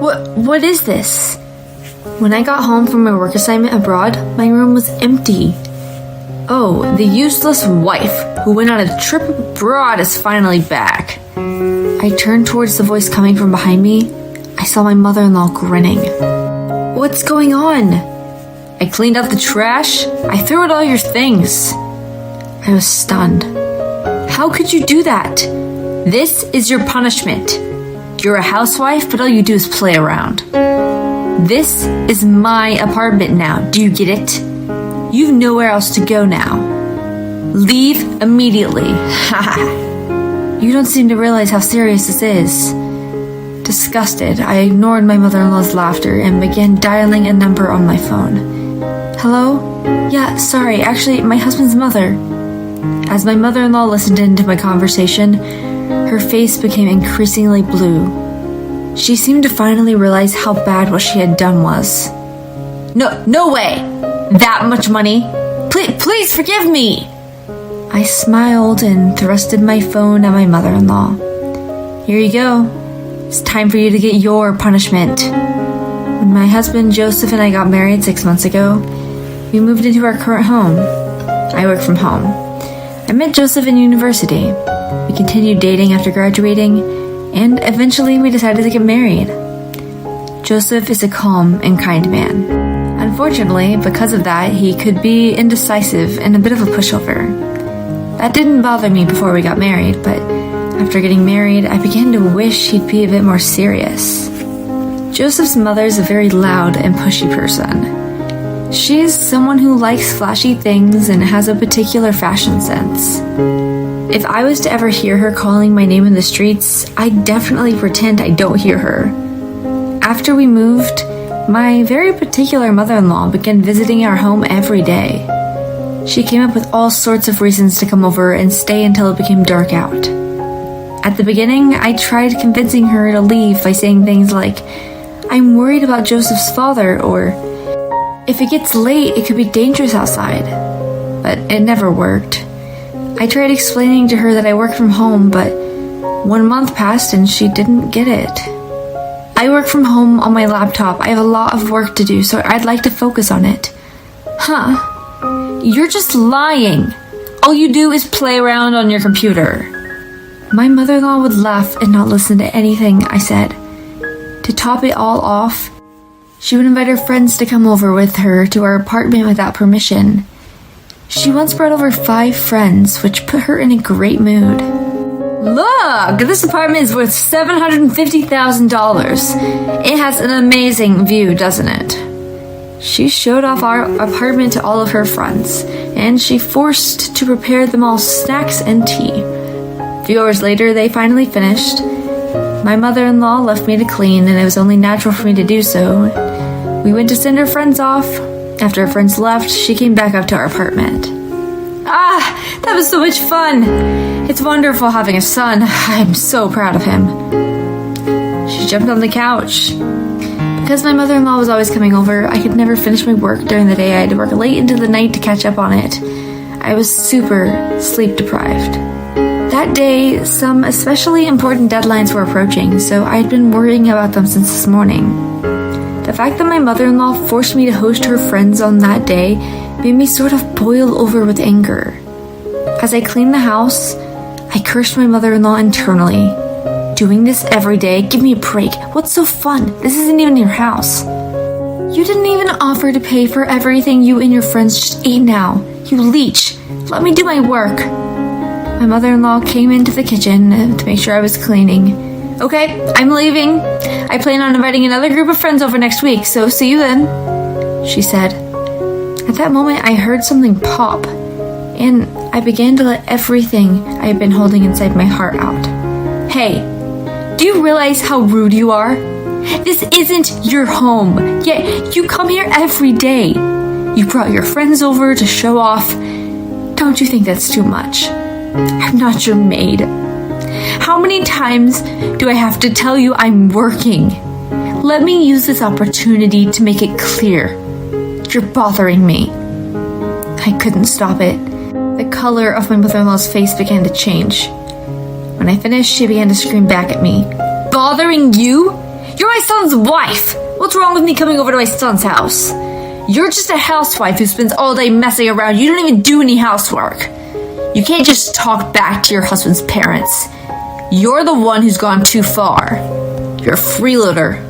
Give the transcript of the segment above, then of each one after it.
What is this? When I got home from my work assignment abroad, my room was empty. Oh, the useless wife who went on a trip abroad is finally back. I turned towards the voice coming from behind me. I saw my mother-in-law grinning. What's going on? I cleaned out the trash. I threw out all your things. I was stunned. How could you do that? This is your punishment. You're a housewife, but all you do is play around. This is my apartment now. Do you get it? You've nowhere else to go now. Leave immediately. You don't seem to realize how serious this is. Disgusted, I ignored my mother-in-law's laughter and began dialing a number on my phone. Hello? Yeah, sorry, actually, my husband's mother. As my mother-in-law listened into my conversation, her face became increasingly blue. She seemed to finally realize how bad what she had done was. No way! That much money? Please forgive me! I smiled and thrusted my phone at my mother-in-law. Here you go. It's time for you to get your punishment. When my husband Joseph and I got married 6 months ago, we moved into our current home. I work from home. I met Joseph in university. We continued dating after graduating, and eventually we decided to get married. Joseph is a calm and kind man. Unfortunately, because of that, he could be indecisive and a bit of a pushover. That didn't bother me before we got married, but after getting married, I began to wish he'd be a bit more serious. Joseph's mother is a very loud and pushy person. She's someone who likes flashy things and has a particular fashion sense. If I was to ever hear her calling my name in the streets, I'd definitely pretend I don't hear her. After we moved, my very particular mother-in-law began visiting our home every day. She came up with all sorts of reasons to come over and stay until it became dark out. At the beginning, I tried convincing her to leave by saying things like, I'm worried about Joseph's father, or if it gets late, it could be dangerous outside. But it never worked. I tried explaining to her that I work from home, but 1 month passed and she didn't get it. I work from home on my laptop. I have a lot of work to do, so I'd like to focus on it. Huh? You're just lying. All you do is play around on your computer. My mother-in-law would laugh and not listen to anything I said. To top it all off, she would invite her friends to come over with her to our apartment without permission. She once brought over 5 friends, which put her in a great mood. Look, this apartment is worth $750,000. It has an amazing view, doesn't it? She showed off our apartment to all of her friends, and she forced to prepare them all snacks and tea. A few hours later, they finally finished. My mother-in-law left me to clean, and it was only natural for me to do so. We went to send her friends off. After her friends left, she came back up to our apartment. That was so much fun! It's wonderful having a son. I'm so proud of him. She jumped on the couch. Because my mother-in-law was always coming over, I could never finish my work during the day. I had to work late into the night to catch up on it. I was super sleep deprived. That day, some especially important deadlines were approaching, so I had been worrying about them since this morning. The fact that my mother-in-law forced me to host her friends on that day made me sort of boil over with anger. As I cleaned the house, I cursed my mother-in-law internally. Doing this every day? Give me a break. What's so fun? This isn't even your house. You didn't even offer to pay for everything you and your friends just ate now. You leech. Let me do my work. My mother-in-law came into the kitchen to make sure I was cleaning. Okay, I'm leaving. I plan on inviting another group of friends over next week, so see you then, she said. At that moment, I heard something pop, and I began to let everything I had been holding inside my heart out. Hey, do you realize how rude you are? This isn't your home, yet you come here every day. You brought your friends over to show off. Don't you think that's too much? I'm not your maid. How many times do I have to tell you I'm working? Let me use this opportunity to make it clear. You're bothering me. I couldn't stop it. The color of my mother-in-law's face began to change. When I finished, she began to scream back at me. Bothering you? You're my son's wife. What's wrong with me coming over to my son's house? You're just a housewife who spends all day messing around. You don't even do any housework. You can't just talk back to your husband's parents. You're the one who's gone too far. You're a freeloader.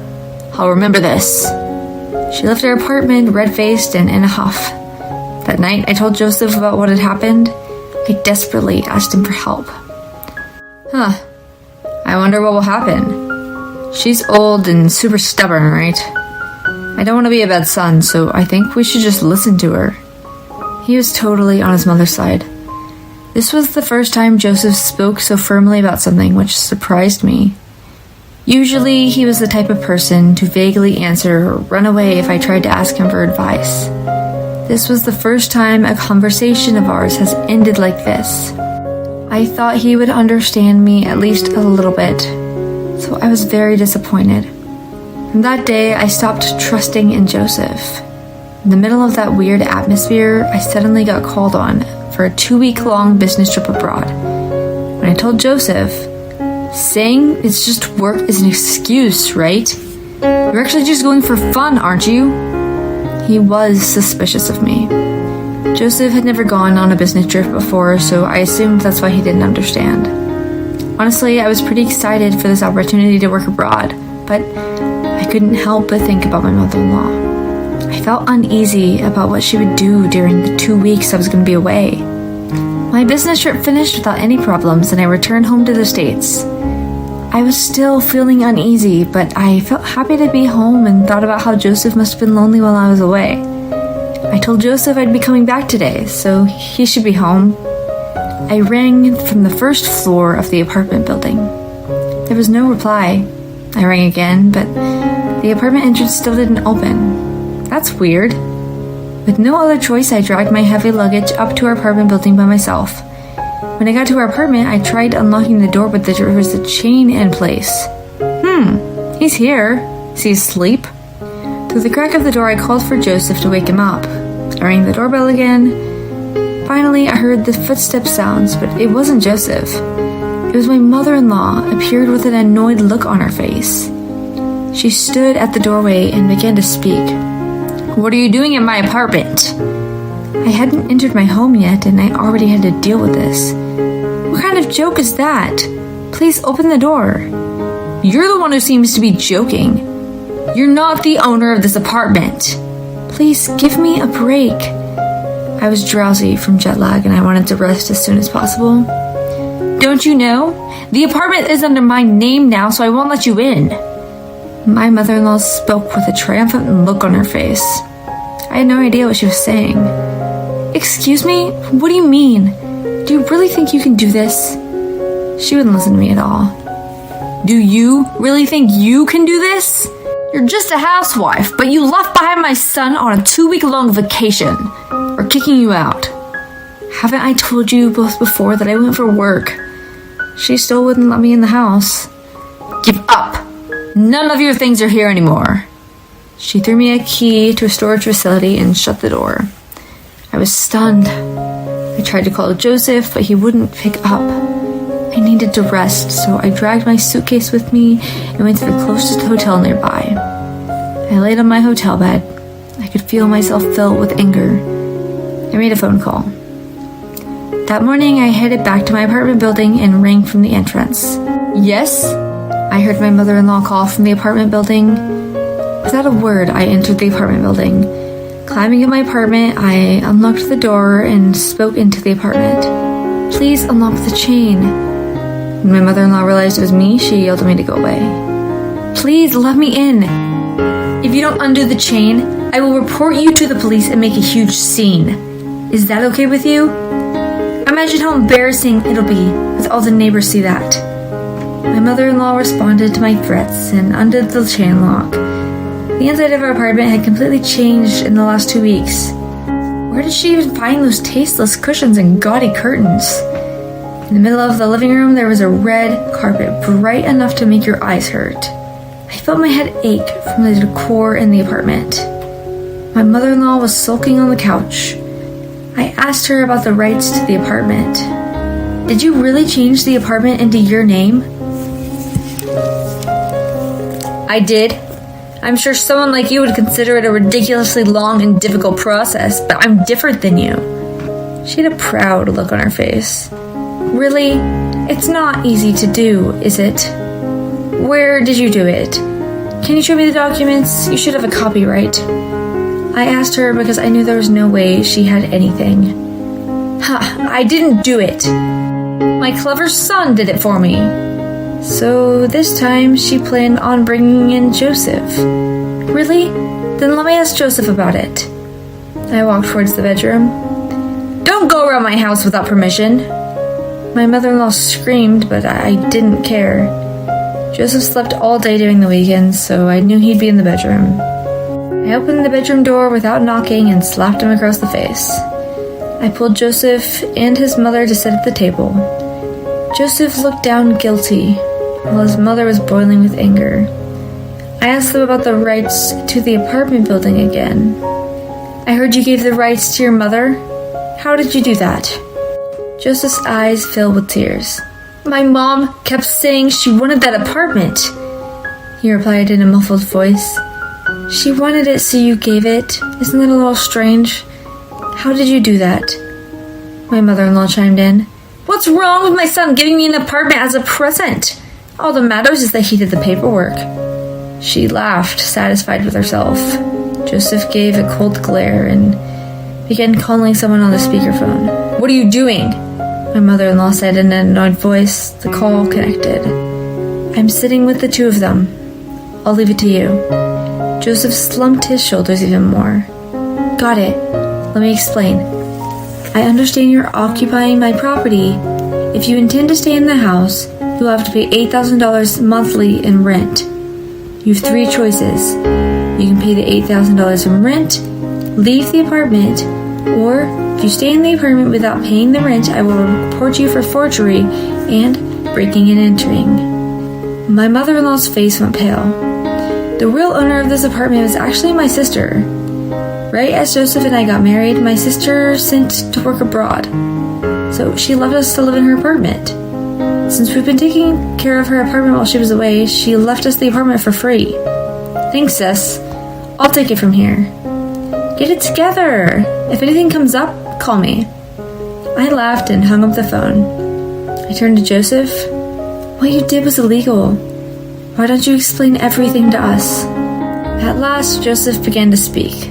I'll remember this. She left her apartment, red-faced and in a huff. That night, I told Joseph about what had happened. I desperately asked him for help. I wonder what will happen. She's old and super stubborn, right? I don't want to be a bad son, so I think we should just listen to her. He was totally on his mother's side. This was the first time Joseph spoke so firmly about something, which surprised me. Usually, he was the type of person to vaguely answer or run away if I tried to ask him for advice. This was the first time a conversation of ours has ended like this. I thought he would understand me at least a little bit, so I was very disappointed. From that day, I stopped trusting in Joseph. In the middle of that weird atmosphere, I suddenly got called on for a 2-week-long business trip abroad. When I told Joseph, saying it's just work is an excuse, right? You're actually just going for fun, aren't you? He was suspicious of me. Joseph had never gone on a business trip before, so I assumed that's why he didn't understand. Honestly, I was pretty excited for this opportunity to work abroad, but I couldn't help but think about my mother-in-law. I felt uneasy about what she would do during the 2 weeks I was going to be away. My business trip finished without any problems, and I returned home to the States. I was still feeling uneasy, but I felt happy to be home and thought about how Joseph must have been lonely while I was away. I told Joseph I'd be coming back today, so he should be home. I rang from the first floor of the apartment building. There was no reply. I rang again, but the apartment entrance still didn't open. That's weird. With no other choice, I dragged my heavy luggage up to our apartment building by myself. When I got to our apartment, I tried unlocking the door, but there was a chain in place. He's here. Is he asleep? Through the crack of the door, I called for Joseph to wake him up. I rang the doorbell again. Finally, I heard the footstep sounds, but it wasn't Joseph. It was my mother-in-law, appeared with an annoyed look on her face. She stood at the doorway and began to speak. What are you doing in my apartment? I hadn't entered my home yet, and I already had to deal with this. What kind of joke is that? Please open the door. You're the one who seems to be joking. You're not the owner of this apartment. Please give me a break. I was drowsy from jet lag and I wanted to rest as soon as possible. Don't you know? The apartment is under my name now, so I won't let you in. My mother-in-law spoke with a triumphant look on her face. I had no idea what she was saying. Excuse me? What do you mean? Do you really think you can do this? She wouldn't listen to me at all. Do you really think you can do this? You're just a housewife, but you left behind my son on a 2-week-long vacation. We're kicking you out. Haven't I told you both before that I went for work? She still wouldn't let me in the house. Give up. None of your things are here anymore. She threw me a key to a storage facility and shut the door. I was stunned. I tried to call Joseph, but he wouldn't pick up. I needed to rest, so I dragged my suitcase with me and went to the closest hotel nearby. I laid on my hotel bed. I could feel myself fill with anger. I made a phone call. That morning, I headed back to my apartment building and rang from the entrance. Yes? I heard my mother-in-law call from the apartment building. Without a word, I entered the apartment building. Climbing in my apartment, I unlocked the door and spoke into the apartment. Please unlock the chain. When my mother-in-law realized it was me, she yelled at me to go away. Please let me in. If you don't undo the chain, I will report you to the police and make a huge scene. Is that okay with you? Imagine how embarrassing it'll be with all the neighbors see that. My mother-in-law responded to my threats and undid the chain lock. The inside of our apartment had completely changed in the last 2 weeks. Where did she even find those tasteless cushions and gaudy curtains? In the middle of the living room, there was a red carpet, bright enough to make your eyes hurt. I felt my head ache from the decor in the apartment. My mother-in-law was sulking on the couch. I asked her about the rights to the apartment. Did you really change the apartment into your name? I did. I'm sure someone like you would consider it a ridiculously long and difficult process, but I'm different than you. She had a proud look on her face. Really? It's not easy to do, is it? Where did you do it? Can you show me the documents? You should have a copy, right? I asked her because I knew there was no way she had anything. I didn't do it. My clever son did it for me. So this time she planned on bringing in Joseph. Really? Then let me ask Joseph about it. I walked towards the bedroom. Don't go around my house without permission. My mother-in-law screamed, but I didn't care. Joseph slept all day during the weekends, so I knew he'd be in the bedroom. I opened the bedroom door without knocking and slapped him across the face. I pulled Joseph and his mother to sit at the table. Joseph looked down guilty, while his mother was boiling with anger. I asked them about the rights to the apartment building again. I heard you gave the rights to your mother. How did you do that? Joseph's eyes filled with tears. My mom kept saying she wanted that apartment, he replied in a muffled voice. She wanted it, so you gave it. Isn't that a little strange? How did you do that? My mother-in-law chimed in. What's wrong with my son giving me an apartment as a present? All that matters is that he did the paperwork. She laughed, satisfied with herself. Joseph gave a cold glare and began calling someone on the speakerphone. What are you doing? My mother-in-law said in an annoyed voice. The call connected. I'm sitting with the two of them. I'll leave it to you. Joseph slumped his shoulders even more. Got it. Let me explain. I understand you're occupying my property. If you intend to stay in the house, you'll have to pay $8,000 monthly in rent. You have three choices. You can pay the $8,000 in rent, leave the apartment, or if you stay in the apartment without paying the rent, I will report you for forgery and breaking and entering. My mother-in-law's face went pale. The real owner of this apartment was actually my sister. Right as Joseph and I got married, my sister sent to work abroad. So she left us to live in her apartment. Since we've been taking care of her apartment while she was away, she left us the apartment for free. Thanks, sis. I'll take it from here. Get it together. If anything comes up, call me. I laughed and hung up the phone. I turned to Joseph. What you did was illegal. Why don't you explain everything to us? At last, Joseph began to speak.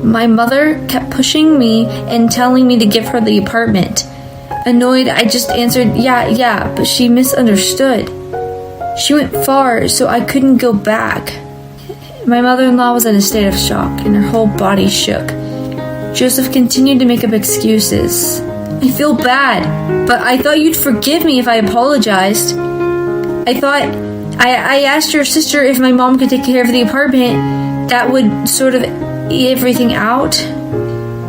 My mother kept pushing me and telling me to give her the apartment. Annoyed, I just answered, yeah, but she misunderstood. She went far, so I couldn't go back. My mother-in-law was in a state of shock, and her whole body shook. Joseph continued to make up excuses. I feel bad, but I thought you'd forgive me if I apologized. I asked your sister if my mom could take care of the apartment. That would sort of everything out.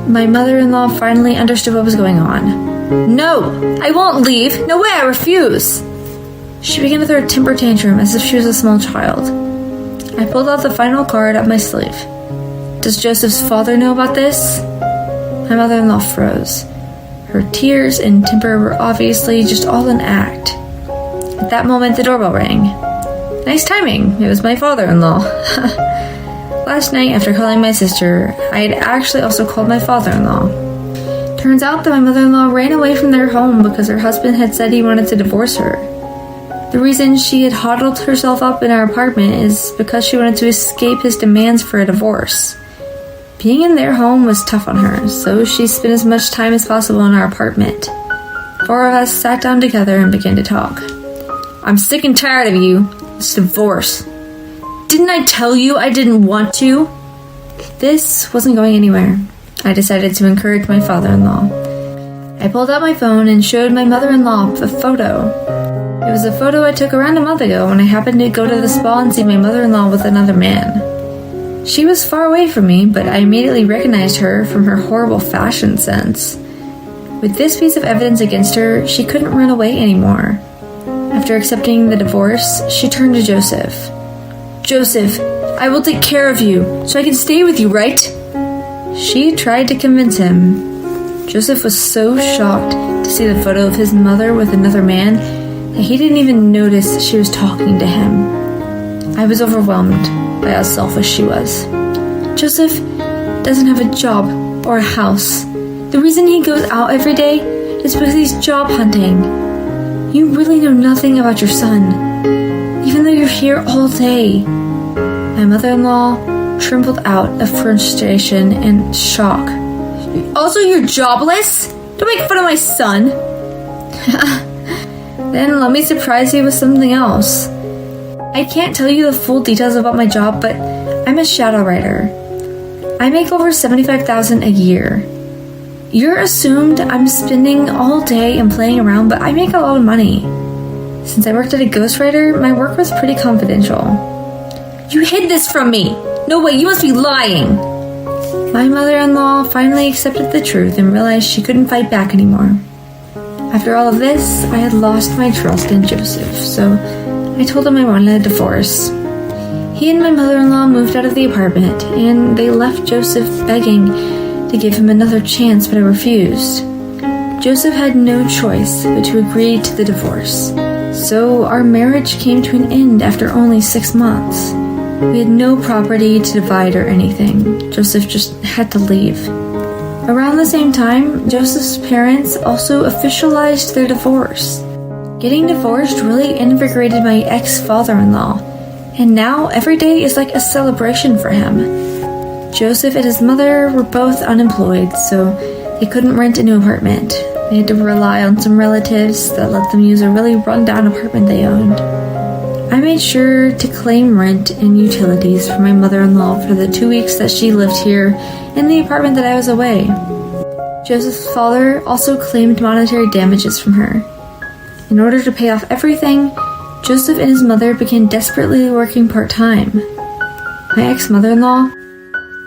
My mother-in-law finally understood what was going on. No, I won't leave. No way, I refuse. She began to throw a temper tantrum as if she was a small child. I pulled out the final card up my sleeve. Does Joseph's father know about this? My mother-in-law froze. Her tears and temper were obviously just all an act. At that moment, the doorbell rang. Nice timing. It was my father-in-law. Last night, after calling my sister, I had actually also called my father-in-law. Turns out that my mother-in-law ran away from their home because her husband had said he wanted to divorce her. The reason she had huddled herself up in our apartment is because she wanted to escape his demands for a divorce. Being in their home was tough on her, so she spent as much time as possible in our apartment. Four of us sat down together and began to talk. I'm sick and tired of you. It's divorce. Didn't I tell you I didn't want to? This wasn't going anywhere. I decided to encourage my father-in-law. I pulled out my phone and showed my mother-in-law a photo. It was a photo I took around a month ago when I happened to go to the spa and see my mother-in-law with another man. She was far away from me, but I immediately recognized her from her horrible fashion sense. With this piece of evidence against her, she couldn't run away anymore. After accepting the divorce, she turned to Joseph. Joseph, I will take care of you, so I can stay with you, right? She tried to convince him. Joseph was so shocked to see the photo of his mother with another man that he didn't even notice she was talking to him. I was overwhelmed by how selfish she was. Joseph doesn't have a job or a house. The reason he goes out every day is because he's job hunting. You really know nothing about your son, even though you're here all day. My mother-in-law trembled out of frustration and shock. Also, you're jobless? Don't make fun of my son. Then let me surprise you with something else. I can't tell you the full details about my job, but I'm a shadow writer. I make over $75,000 a year. You're assumed I'm spending all day and playing around, but I make a lot of money. Since I worked at a ghostwriter, my work was pretty confidential. You hid this from me! No way, you must be lying! My mother-in-law finally accepted the truth and realized she couldn't fight back anymore. After all of this, I had lost my trust in Joseph, so I told him I wanted a divorce. He and my mother-in-law moved out of the apartment, and they left Joseph begging to give him another chance, but I refused. Joseph had no choice but to agree to the divorce. So our marriage came to an end after only 6 months. We had no property to divide or anything. Joseph just had to leave. Around the same time, Joseph's parents also officialized their divorce. Getting divorced really invigorated my ex-father-in-law, and now every day is like a celebration for him. Joseph and his mother were both unemployed, so they couldn't rent a new apartment. They had to rely on some relatives that let them use a really run-down apartment they owned. I made sure to claim rent and utilities for my mother-in-law for the 2 weeks that she lived here in the apartment that I was away. Joseph's father also claimed monetary damages from her. In order to pay off everything, Joseph and his mother began desperately working part-time. My ex-mother-in-law,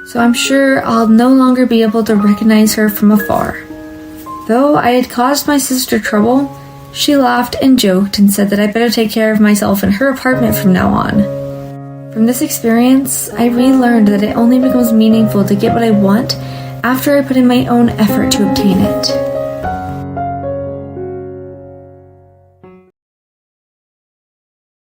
so I'm sure I'll no longer be able to recognize her from afar. Though I had caused my sister trouble, she laughed and joked and said that I better take care of myself in her apartment from now on. From this experience, I relearned that it only becomes meaningful to get what I want after I put in my own effort to obtain it.